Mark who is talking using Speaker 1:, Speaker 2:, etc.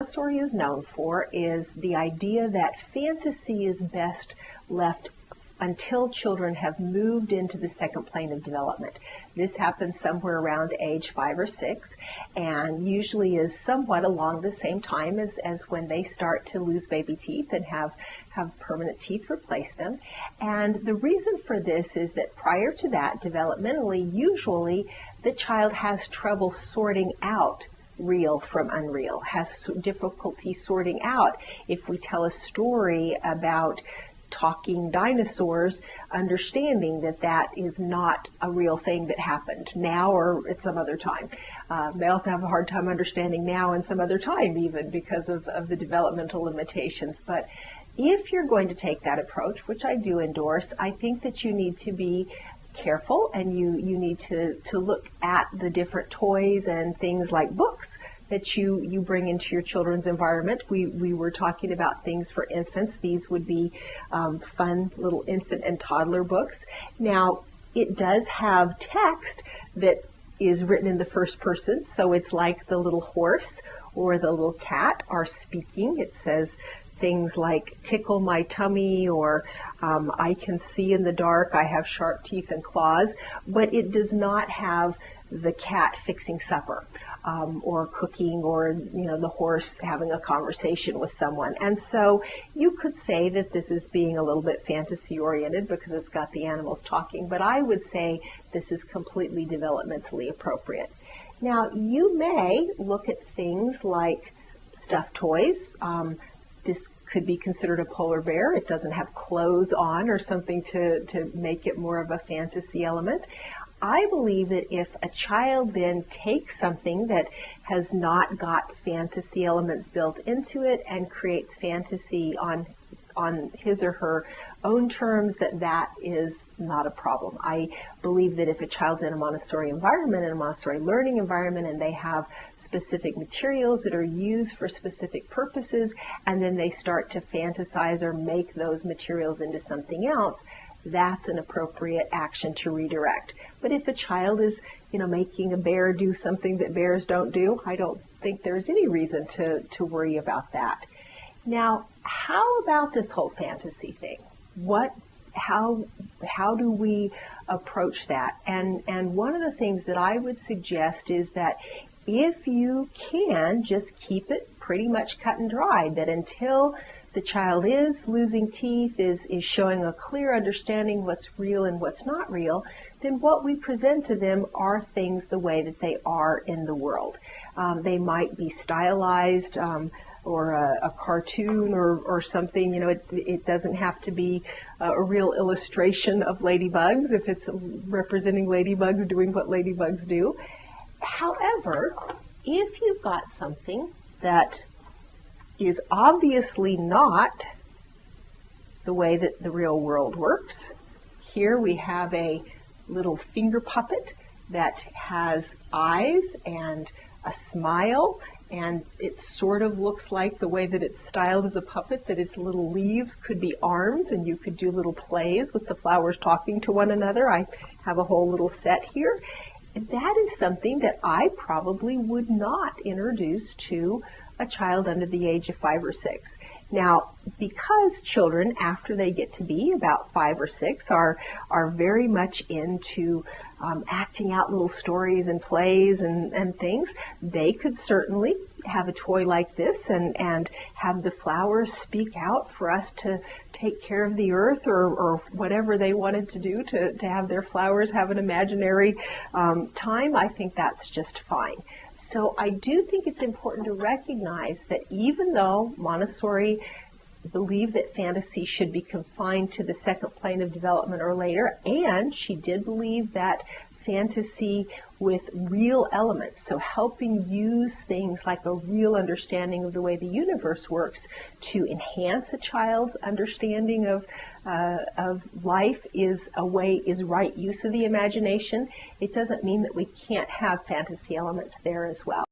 Speaker 1: Montessori is known for is the idea that fantasy is best left until children have moved into the second plane of development. This happens somewhere around age 5 or 6, and usually is somewhat along the same time as when they start to lose baby teeth and have permanent teeth replace them. And the reason for this is that prior to that, developmentally, usually the child has trouble sorting out real from unreal, has difficulty sorting out if we tell a story about talking dinosaurs, understanding that that is not a real thing that happened now or at some other time. They also have a hard time understanding now and some other time even because of the developmental limitations. But if you're going to take that approach, which I do endorse, I think that you need to be careful and you need to look at the different toys and things like books that you bring into your children's environment. We were talking about things for infants. These would be fun little infant and toddler books. Now, it does have text that is written in the first person, so it's like the little horse or the little cat are speaking. It says things like tickle my tummy or I can see in the dark, I have sharp teeth and claws, but it does not have the cat fixing supper. Or cooking, or the horse having a conversation with someone. And so you could say that this is being a little bit fantasy oriented because it's got the animals talking, but I would say this is completely developmentally appropriate. Now you may look at things like stuffed toys. This could be considered a polar bear. It doesn't have clothes on or something to make it more of a fantasy element. I believe that if a child then takes something that has not got fantasy elements built into it and creates fantasy on his or her own terms, that is not a problem. I believe that if a child's in a Montessori environment, in a Montessori learning environment, and they have specific materials that are used for specific purposes, and then they start to fantasize or make those materials into something else, that's an appropriate action to redirect. But if a child is, making a bear do something that bears don't do, I don't think there's any reason to worry about that. Now, how about this whole fantasy thing? How do we approach that? And one of the things that I would suggest is that if you can, just keep it pretty much cut and dried, that until the child is losing teeth, is showing a clear understanding what's real and what's not real, then what we present to them are things the way that they are in the world. They might be stylized or a cartoon or something. It doesn't have to be a real illustration of ladybugs if it's representing ladybugs doing what ladybugs do. However, if you've got something that is obviously not the way that the real world works. Here we have a little finger puppet that has eyes and a smile, and it sort of looks like the way that it's styled as a puppet, that its little leaves could be arms and you could do little plays with the flowers talking to one another. I have a whole little set here. That is something that I probably would not introduce to a child under the age of 5 or 6. Now, because children, after they get to be about 5 or 6, are very much into acting out little stories and plays and things, they could certainly have a toy like this and have the flowers speak out for us to take care of the earth or whatever they wanted to do to have their flowers have an imaginary time. I think that's just fine. So I do think it's important to recognize that even though Montessori believed that fantasy should be confined to the second plane of development or later, and she did believe that fantasy with real elements, so helping use things like a real understanding of the way the universe works to enhance a child's understanding of life is right use of the imagination. It doesn't mean that we can't have fantasy elements there as well.